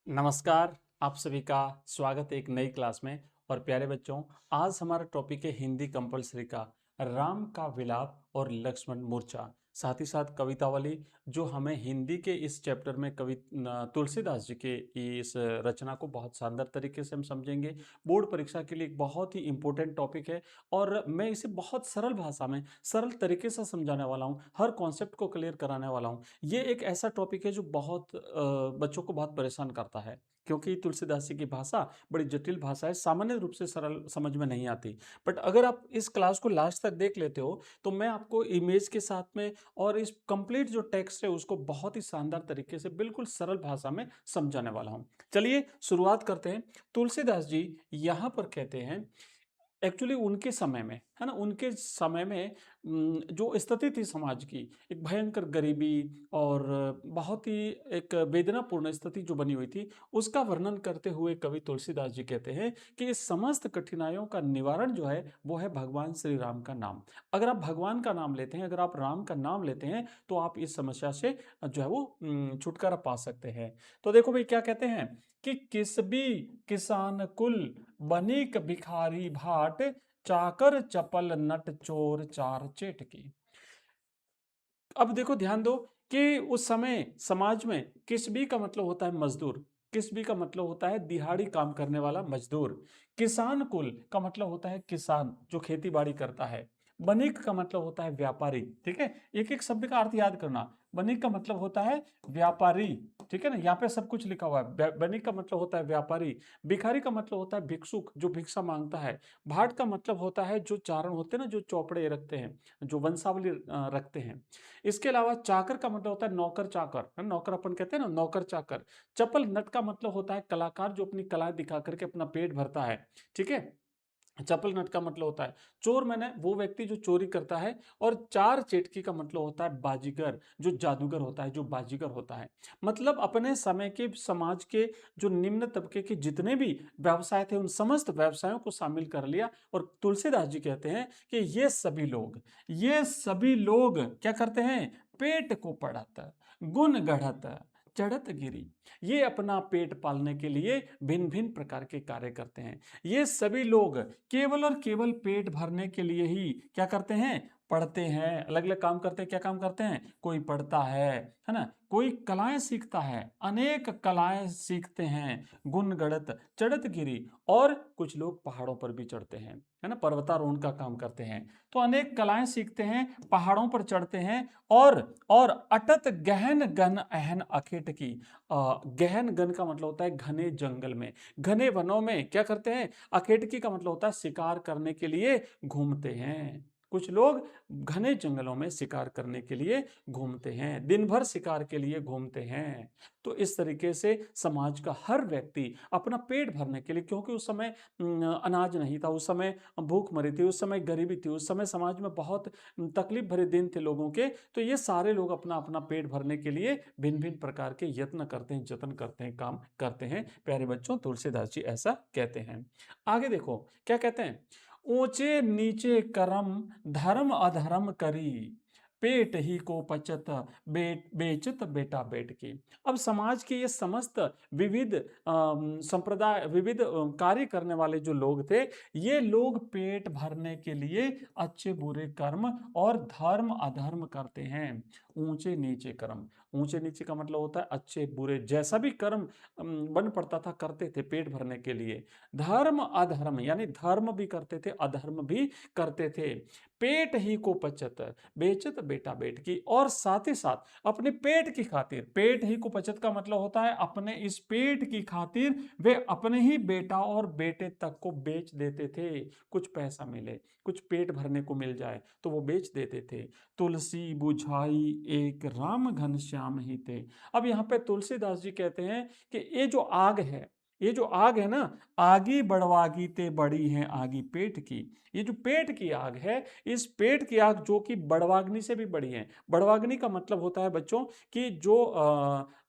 नमस्कार। आप सभी का स्वागत है एक नई क्लास में। और प्यारे बच्चों, आज हमारा टॉपिक है हिंदी कंपलसरी का राम का विलाप और लक्ष्मण मूर्छा, साथ ही साथ कवितावली, जो हमें हिंदी के इस चैप्टर में तुलसीदास जी के इस रचना को बहुत शानदार तरीके से हम समझेंगे। बोर्ड परीक्षा के लिए एक बहुत ही इंपॉर्टेंट टॉपिक है और मैं इसे बहुत सरल भाषा में सरल तरीके से समझाने वाला हूँ, हर कॉन्सेप्ट को क्लियर कराने वाला हूँ। ये एक ऐसा टॉपिक है जो बहुत बच्चों को बहुत परेशान करता है, क्योंकि तुलसीदास जी की भाषा बड़ी जटिल भाषा है, सामान्य रूप से सरल समझ में नहीं आती। बट अगर आप इस क्लास को लास्ट तक देख लेते हो तो मैं आपको इमेज के साथ में और इस कंप्लीट जो टेक्स्ट है उसको बहुत ही शानदार तरीके से बिल्कुल सरल भाषा में समझाने वाला हूं। चलिए शुरुआत करते हैं। तुलसीदास जी यहां पर कहते हैं, एक्चुअली उनके समय में, है ना, उनके समय में जो स्थिति थी समाज की, एक भयंकर गरीबी और बहुत ही एक वेदनापूर्ण स्थिति जो बनी हुई थी, उसका वर्णन करते हुए कवि तुलसीदास जी कहते हैं कि इस समस्त कठिनाइयों का निवारण जो है वो है भगवान श्री राम का नाम। अगर आप भगवान का नाम लेते हैं, अगर आप राम का नाम लेते हैं, तो आप इस समस्या से जो है वो छुटकारा पा सकते हैं। तो देखो भाई क्या कहते हैं कि किस भी किसान कुल बनिक भिखारी भाट चाकर चपल नट चोर चार चेटकी। अब देखो ध्यान दो कि उस समय समाज में किसबी का मतलब होता है मजदूर, किसबी का मतलब होता है दिहाड़ी काम करने वाला मजदूर, किसान कुल का मतलब होता है किसान जो खेती बाड़ी करता है, बनिक का मतलब होता है व्यापारी। ठीक है, एक एक शब्द का अर्थ याद करना। बनिक का मतलब होता है व्यापारी, ठीक है ना, यहाँ पे सब कुछ लिखा हुआ है। बनिक का मतलब होता है व्यापारी, भिखारी का मतलब होता है भिक्षुक जो भिक्षा मांगता है, भाट का मतलब होता है जो चारण होते हैं ना, जो चौपड़े रखते हैं, जो वंशावली रखते हैं। इसके अलावा चाकर का मतलब होता है नौकर चाकर, है, नौकर अपन कहते हैं ना, नौकर चाकर। चपल नट का मतलब होता है कलाकार जो अपनी कला दिखा करके अपना पेट भरता है। ठीक है, चपल नट का मतलब होता है चोर, मैंने वो व्यक्ति जो चोरी करता है। और चार चेटकी का मतलब होता है बाजीगर, जो जादूगर होता है, जो बाजीगर होता है। मतलब अपने समय के समाज के जो निम्न तबके के जितने भी व्यवसाय थे उन समस्त व्यवसायों को शामिल कर लिया। और तुलसीदास जी कहते हैं कि ये सभी लोग क्या करते हैं, पेट को पढ़त गुण गढ़त चढ़त गिरी। ये अपना पेट पालने के लिए भिन्न भिन्न प्रकार के कार्य करते हैं। ये सभी लोग केवल और केवल पेट भरने के लिए ही क्या करते हैं, पढ़ते हैं, अलग अलग काम करते हैं। क्या काम करते हैं, कोई पढ़ता है ना, कोई कलाएं सीखता है, अनेक कलाएं सीखते हैं, गुण गढ़त चढ़त गिरी। और कुछ लोग पहाड़ों पर भी चढ़ते हैं, है ना, पर्वतारोहण का काम करते हैं। तो अनेक कलाएं सीखते हैं, पहाड़ों पर चढ़ते हैं। और अटत गहन गन अहन अखेट की। गहन गन का मतलब होता है घने जंगल में, घने वनों में क्या करते हैं, अखेटकी का मतलब होता है शिकार करने के लिए घूमते हैं। कुछ लोग घने जंगलों में शिकार करने के लिए घूमते हैं, दिन भर शिकार के लिए घूमते हैं। तो इस तरीके से समाज का हर व्यक्ति अपना पेट भरने के लिए, क्योंकि उस समय अनाज नहीं था, उस समय भूखमरी थी, उस समय गरीबी थी, उस समय समाज में बहुत तकलीफ भरे दिन थे लोगों के। तो ये सारे लोग अपना अपना पेट भरने के लिए भिन्न भिन्न प्रकार के यत्न करते हैं, जतन करते हैं, काम करते हैं। प्यारे बच्चों, तुलसीदास जी ऐसा कहते हैं। आगे देखो क्या कहते हैं, ऊंचे नीचे कर्म धर्म अधर्म करी पेट ही को पचत बेचत बेटा बेट की। अब समाज के ये समस्त विविध संप्रदाय, विविध कार्य करने वाले जो लोग थे, ये लोग पेट भरने के लिए अच्छे बुरे कर्म और धर्म अधर्म करते हैं। ऊंचे नीचे कर्म, ऊंचे नीचे का मतलब होता है अच्छे बुरे, जैसा भी कर्म बन पड़ता था करते थे पेट भरने के लिए। धर्म अधर्म यानी धर्म भी करते थे, अधर्म भी करते थे। पेट ही को पचत बेचत बेटा बेट की, और साथ ही साथ अपने पेट की खातिर, पेट ही को पचत का मतलब होता है अपने इस पेट की खातिर वे अपने ही बेटा और बेटे तक को बेच देते थे। कुछ पैसा मिले, कुछ पेट भरने को मिल जाए तो वो बेच देते थे। तुलसी बुझाई एक राम घन श्याम ही थे। अब यहाँ पे तुलसीदास जी कहते हैं कि ये जो आग है, ये जो आग है ना, आगी बड़वागी ते बड़ी है आगी पेट की। ये जो पेट की आग है, इस पेट की आग जो कि बड़वाग्नि से भी बड़ी है। बड़वाग्नि का मतलब होता है बच्चों कि जो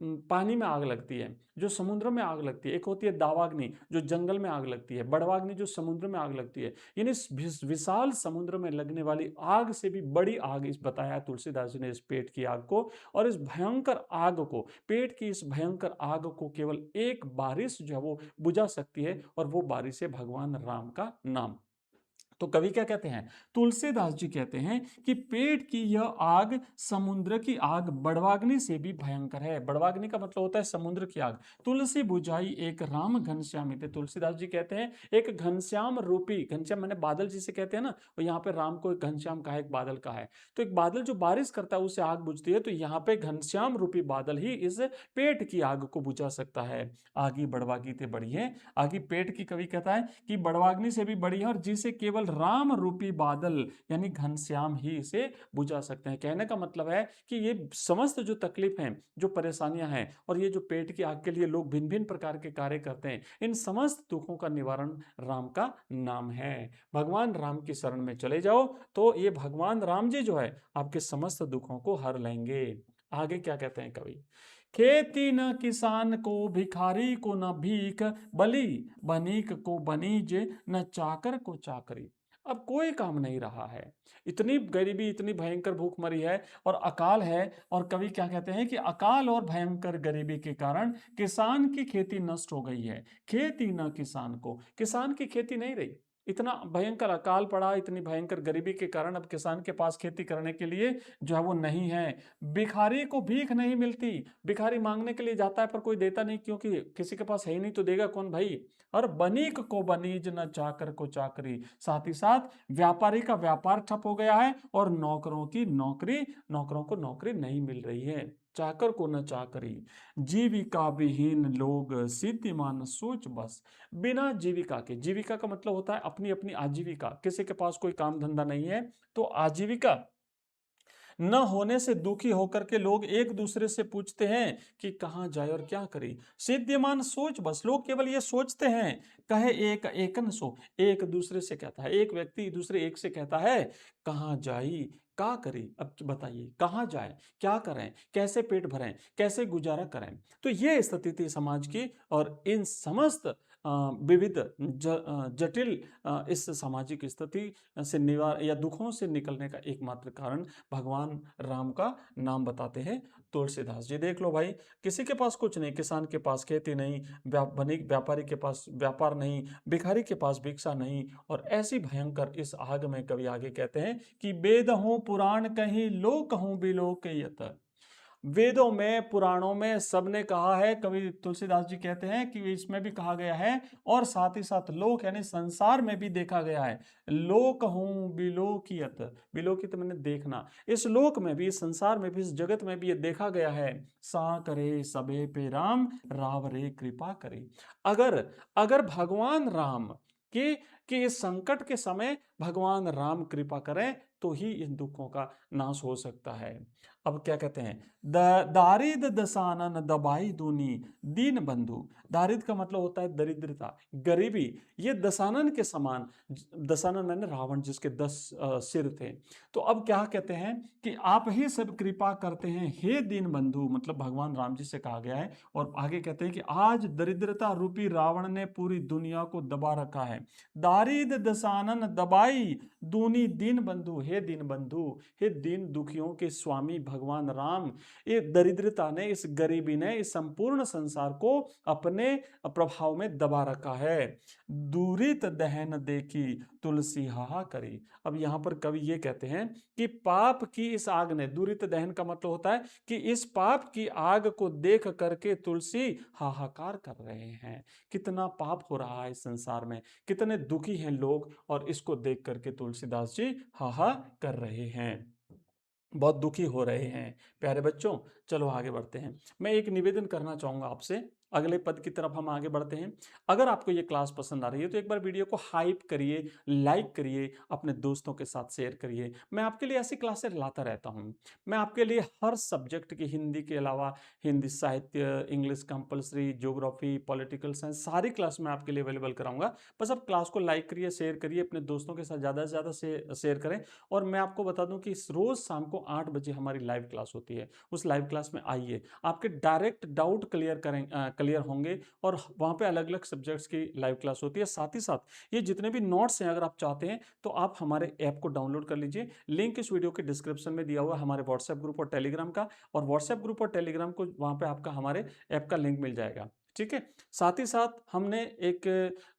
पानी में आग लगती है, जो समुद्र में आग लगती है। एक होती है दावाग्नि जो जंगल में आग लगती है, बड़वाग्नि जो समुद्र में आग लगती है। यानी इस विशाल समुद्र में लगने वाली आग से भी बड़ी आग इस बताया तुलसीदास जी ने इस पेट की आग को। और इस भयंकर आग को, पेट की इस भयंकर आग को केवल एक बारिश जो है वो बुझा सकती है, और वो बारिश है भगवान राम का नाम। तो कवि क्या कहते हैं, तुलसीदास जी कहते हैं कि पेट की यह आग समुद्र की आग बड़वाग्नि से भी भयंकर है। बड़वाग्नि का मतलब होता है समुद्र की आग। तुलसी बुझाई एक राम घनश्याम थे। तुलसीदास जी कहते हैं एक घनश्याम रूपी, घनश्याम मैंने बादल जिसे कहते हैं ना, और यहाँ पे राम को एक घनश्याम का है, एक बादल का है। तो एक बादल जो बारिश करता है उससे आग बुझती है, तो यहाँ पे घनश्याम रूपी बादल ही इस पेट की आग को बुझा सकता है। आगी बड़वागी ते बड़ी है, आगी पेट की कवि कहता है कि बड़वाग्नि से भी बड़ी है, और जिसे केवल राम रूपी बादल यानी घनश्याम ही इसे बुझा सकते हैं। कहने का मतलब है कि ये समस्त जो तकलीफ हैं, जो परेशानियां हैं, और ये जो पेट की आग के लिए लोग भिन्न भिन्न प्रकार के कार्य करते हैं, इन समस्त दुखों का निवारण राम का नाम है। भगवान राम की शरण में चले जाओ तो ये भगवान राम जी जो है आपके समस्त दुखों को हर लेंगे। आगे क्या कहते हैं कवि, खेती न किसान को, भिखारी को न भीख, बली बनीक को बनीज, न चाकर को चाकरी। अब कोई काम नहीं रहा है, इतनी गरीबी, इतनी भयंकर भूखमरी है और अकाल है। और कवि क्या कहते हैं कि अकाल और भयंकर गरीबी के कारण किसान की खेती नष्ट हो गई है। खेती न किसान को, किसान की खेती नहीं रही, इतना भयंकर अकाल पड़ा, इतनी भयंकर गरीबी के कारण अब किसान के पास खेती करने के लिए जो है वो नहीं है। भिखारी को भीख नहीं मिलती, भिखारी मांगने के लिए जाता है पर कोई देता नहीं, क्योंकि किसी के पास है ही नहीं तो देगा कौन भाई। और बनीक को बनीज, न चाकर को चाकरी, साथ ही साथ व्यापारी का व्यापार ठप हो गया है, और नौकरों की नौकरी, नौकरों को नौकरी नहीं मिल रही है। चाकर को न चाकरी, जीविका विहीन लोग, सिद्धिमान सोच बस। बिना जीविका के, जीविका का मतलब होता है अपनी अपनी आजीविका, किसी के पास कोई काम धंधा नहीं है तो आजीविका न होने से दुखी होकर के लोग एक दूसरे से पूछते हैं कि कहां जाए और क्या करे। सिद्धिमान सोच बस, लोग केवल ये सोचते हैं। कहे एक एकन सो, एक दूसरे से कहता है, एक व्यक्ति दूसरे एक से कहता है कहां जाई क्या करी। अब बताइए कहां जाए, क्या करें, कैसे पेट भरें, कैसे गुजारा करें। तो ये स्थिति थी समाज की, और इन समस्त विविध जटिल इस सामाजिक स्थिति से निवार या दुखों से निकलने का एकमात्र कारण भगवान राम का नाम बताते हैं तुलसीदास जी। देख लो भाई, किसी के पास कुछ नहीं, किसान के पास खेती नहीं, व्यापारी के पास व्यापार नहीं, भिखारी के पास भिक्षा नहीं, और ऐसी भयंकर इस आग में कवि आगे कहते हैं कि वेद हूं पुराण कहीं, लोक हूं बिलोकयत। वेदों में, पुराणों में सबने कहा है, कवि तुलसीदास जी कहते हैं कि इसमें भी कहा गया है, और साथ ही साथ लोक यानी संसार में भी देखा गया है। लोक हूं बिलोकियत, बिलोकित मैंने देखना, इस लोक में भी, इस संसार में भी, इस जगत में भी ये देखा गया है। सा करे सबे पे राम, रावरे कृपा करे। अगर अगर भगवान राम कि इस संकट के समय भगवान राम कृपा करें तो ही इन दुखों का नाश हो सकता है। अब क्या कहते हैं, दारिद दसानन दबाई दूनी, दीन बंधु। दारिद का मतलब होता है दरिद्रता, गरीबी। ये दसानन के समान, दसानन मैंने रावण जिसके 10 सिर थे। तो अब क्या कहते हैं कि आप ही सब कृपा करते हैं हे दीन बंधु, मतलब भगवान राम जी से कहा गया है। और आगे कहते हैं कि आज दरिद्रता रूपी रावण ने पूरी दुनिया को दबा रखा है। दारिद दसानन दबाई दूनी दीन बंधु, हे दीन बंधु, हे दीन दुखियों के स्वामी भगवान राम, ये दरिद्रता ने, इस गरीबी ने इस संपूर्ण संसार को अपने प्रभाव में दबा रखा है। दूरित दहन देखी तुलसी हाहा करी। अब यहां पर कवि ये कहते हैं कि पाप की इस आग ने, दूरित दहन का मतलब होता है कि इस पाप की आग को देख करके तुलसी हाहाकार कर रहे हैं। कितना पाप हो रहा है इस संसार में, कितने दुखी हैं लोग, और इसको देख करके तुलसीदास जी हाहा कर रहे हैं, बहुत दुखी हो रहे हैं। प्यारे बच्चों, चलो आगे बढ़ते हैं। मैं एक निवेदन करना चाहूंगा आपसे, अगले पद की तरफ हम आगे बढ़ते हैं। अगर आपको ये क्लास पसंद आ रही है तो एक बार वीडियो को हाइप करिए, लाइक करिए, अपने दोस्तों के साथ शेयर करिए। मैं आपके लिए ऐसी क्लासेस लाता रहता हूं। मैं आपके लिए हर सब्जेक्ट की, हिंदी के अलावा हिंदी साहित्य, English compulsory, geography, political science, सारी क्लास मैं आपके लिए अवेलेबल कराऊंगा। बस आप क्लास को लाइक करिए, शेयर करिए, अपने दोस्तों के साथ ज़्यादा से ज़्यादा शेयर करें। और मैं आपको बता दूं कि रोज़ शाम को 8 बजे हमारी लाइव क्लास होती है। उस लाइव क्लास क्लास में आइए, आपके डायरेक्ट डाउट क्लियर होंगे और वहाँ पे अलग अलग सब्जेक्ट्स की लाइव क्लास होती है। साथ ही साथ ये जितने भी नोट्स हैं, अगर आप चाहते हैं तो आप हमारे ऐप को डाउनलोड कर लीजिए। लिंक इस वीडियो के डिस्क्रिप्शन में दिया हुआ है हमारे व्हाट्सएप ग्रुप और टेलीग्राम का, और व्हाट्सएप ग्रुप और टेलीग्राम को वहाँ पे आपका हमारे ऐप का लिंक मिल जाएगा। ठीक है। साथ ही साथ हमने एक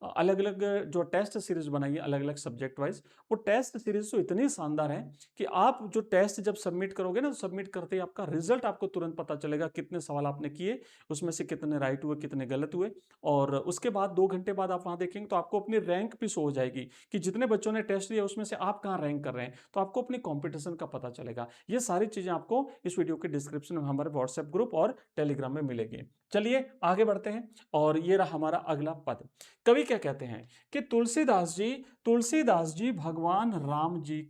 अलग अलग जो टेस्ट सीरीज बनाई है अलग अलग सब्जेक्ट वाइज, वो टेस्ट सीरीज तो इतनी शानदार है कि आप जो टेस्ट जब सबमिट करोगे ना, तो सबमिट करते ही आपका रिजल्ट आपको तुरंत पता चलेगा, कितने सवाल आपने किए, उसमें से कितने राइट हुए, कितने गलत हुए। और उसके बाद 2 घंटे बाद आप वहां देखेंगे तो आपको अपनी रैंक भी शो हो जाएगी कि जितने बच्चों ने टेस्ट दिया उसमें से आप कहाँ रैंक कर रहे हैं, तो आपको अपनी कॉम्पिटिशन का पता चलेगा। ये सारी चीजें आपको इस वीडियो के डिस्क्रिप्शन में हमारे व्हाट्सएप ग्रुप और टेलीग्राम में मिलेगी। चलिए आगे बढ़ते हैं, और ये रहा हमारा अगला पद। कवि क्या कहते हैं कि तुलसीदास जी भगवान राम जी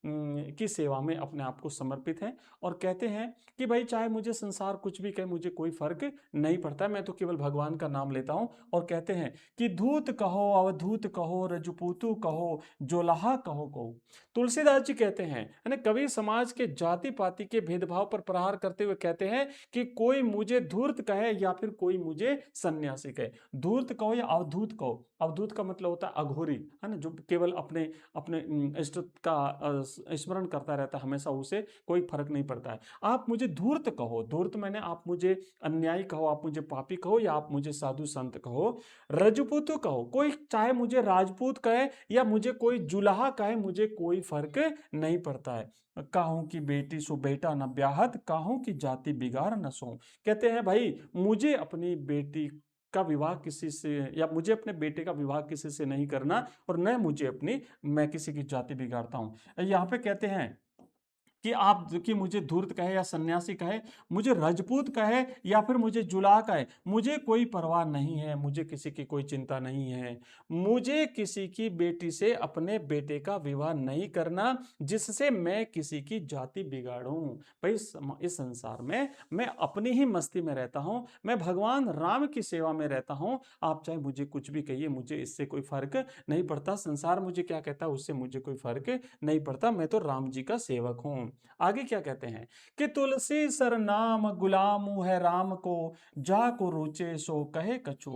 की सेवा में अपने आप को समर्पित हैं, और कहते हैं कि भाई चाहे मुझे संसार कुछ भी कहे, मुझे कोई फर्क नहीं पड़ता, मैं तो केवल भगवान का नाम लेता हूं। और कहते हैं कि धूत कहो, अवधूत कहो, रजपूतु कहो, जोलाहा कहो। तुलसीदास जी कहते हैं, यानी कवि समाज के जाति पाति के भेदभाव पर प्रहार करते हुए कहते हैं कि कोई मुझे धूर्त कहे या फिर कोई मुझे सन्यासी कहे। धूर्त कहो या अवधूत कहो, अवधूत का मतलब होता है अघोरी, है ना, जो केवल अपने अपने इष्ट का स्मरण करता रहता है हमेशा, उसे कोई फर्क नहीं पड़ता है। आप मुझे धूर्त कहो, धूर्त मैंने आप मुझे अन्यायी कहो, आप मुझे पापी कहो, या आप मुझे साधु संत कहो। रजपूत कहो, कोई चाहे मुझे राजपूत कहे या मुझे कोई जुलाहा कहे, मुझे कोई फर्क नहीं पड़ता है। काहू की बेटी सो बेटा न ब्याहत, काहू की जाति बिगाड़ न सो। कहते हैं भाई मुझे अपनी बेटी का विवाह किसी से, या मुझे अपने बेटे का विवाह किसी से नहीं करना, और न मुझे मैं किसी की जाति बिगाड़ता हूं। यहाँ पे कहते हैं कि आप कि मुझे धूर्त कहे या सन्यासी कहे, मुझे राजपूत कहे या फिर मुझे जुलाह कहे, मुझे कोई परवाह नहीं है, मुझे किसी की कोई चिंता नहीं है। मुझे किसी की बेटी से अपने बेटे का विवाह नहीं करना जिससे मैं किसी की जाति बिगाड़ूं। भाई इस संसार में मैं अपनी ही मस्ती में रहता हूं, मैं भगवान राम की सेवा में रहता हूं। आप चाहे मुझे कुछ भी कहिए, मुझे इससे कोई फर्क नहीं पड़ता। संसार मुझे क्या कहता है उससे मुझे कोई फर्क नहीं पड़ता, मैं तो राम जी का सेवक हूं। आगे क्या कहते हैं कि तुलसी सर नाम गुलामू है राम को, जा को रुचे सो कहे कछु।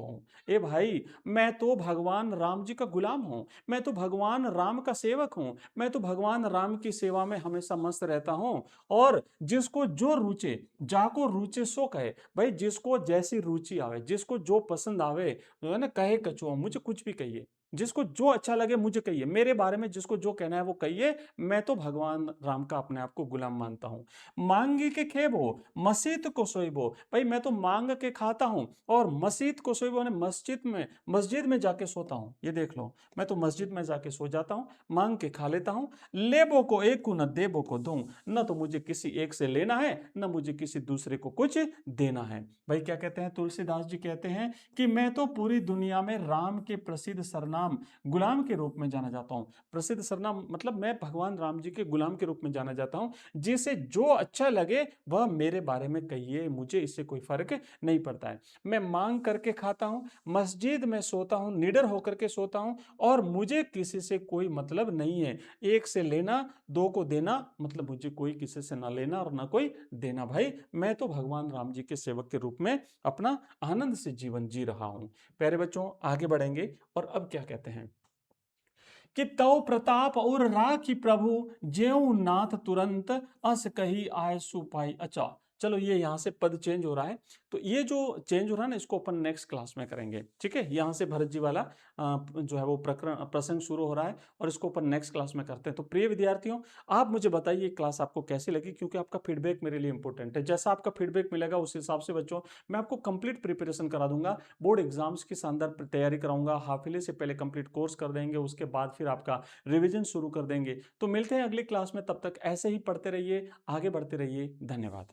ए भाई मैं तो भगवान राम जी का गुलाम हूं, मैं तो भगवान राम का सेवक हूं, मैं तो भगवान राम की सेवा में हमेशा मस्त रहता हूं। और जिसको जो रुचे, जाको रुचे सो कहे, भाई जिसको जैसी रुचि आवे, जिसको जो पसंद आवे, है ना, कहे कछु, मुझे कुछ भी कहिए, जिसको जो अच्छा लगे मुझे कहिए, मेरे बारे में जिसको जो कहना है वो कहिए, मैं तो भगवान राम का अपने आप को गुलाम मानता हूं। मांगी के खेबो मसीत को सोइबो, भाई मैं तो मांग के खाता हूं और मसीत को सोइबो ने मस्जिद में जाके सोता हूं। ये देख लो, मैं तो मस्जिद में जाके सो जाता हूं, मांग के खा लेता हूं। लेबो को एक को न देबो को दूं, न तो मुझे किसी एक से लेना है न मुझे किसी दूसरे को कुछ देना है। भाई क्या कहते हैं तुलसीदास जी, कहते हैं कि मैं तो पूरी दुनिया में राम के प्रसिद्ध सरनाम गुलाम के रूप में जाना जाता हूं। प्रसिद्ध सरनाम मतलब मैं भगवान राम जी के गुलाम के रूप में जाना जाता हूं। जिसे जो अच्छा लगे वह मेरे बारे में कहिए, मुझे इससे कोई फर्क नहीं पड़ता है। मैं मांग करके खाता हूं, मस्जिद में सोता हूं, निडर होकर के सोता हूं, और मुझे किसी से कोई मतलब नहीं है। एक से लेना दो को देना, मतलब मुझे कोई किसी से ना लेना और ना कोई देना। भाई मैं तो भगवान राम जी के सेवक के रूप में अपना आनंद से जीवन जी रहा हूं। प्यारे बच्चों आगे बढ़ेंगे, और अब क्या कहते हैं कि तव प्रताप और राखी प्रभु, ज्यों नाथ तुरंत अस कही आय सुपाई। अच्छा चलो, ये यहाँ से पद चेंज हो रहा है, तो ये जो चेंज हो रहा है ना, इसको अपन नेक्स्ट क्लास में करेंगे। ठीक है, यहाँ से भरत जी वाला जो है वो प्रसंग शुरू हो रहा है, और इसको अपन नेक्स्ट क्लास में करते हैं। तो प्रिय विद्यार्थियों, आप मुझे बताइए ये क्लास आपको कैसी लगी, क्योंकि आपका फीडबैक मेरे लिए इंपॉर्टेंट है। जैसा आपका फीडबैक मिलेगा उस हिसाब से बच्चों मैं आपको कंप्लीट प्रिपरेशन करा दूंगा, बोर्ड एग्जाम्स की शानदार तैयारी कराऊंगा। हाफिले से पहले कंप्लीट कोर्स कर देंगे, उसके बाद फिर आपका रिविजन शुरू कर देंगे। तो मिलते हैं अगली क्लास में, तब तक ऐसे ही पढ़ते रहिए, आगे बढ़ते रहिए। धन्यवाद।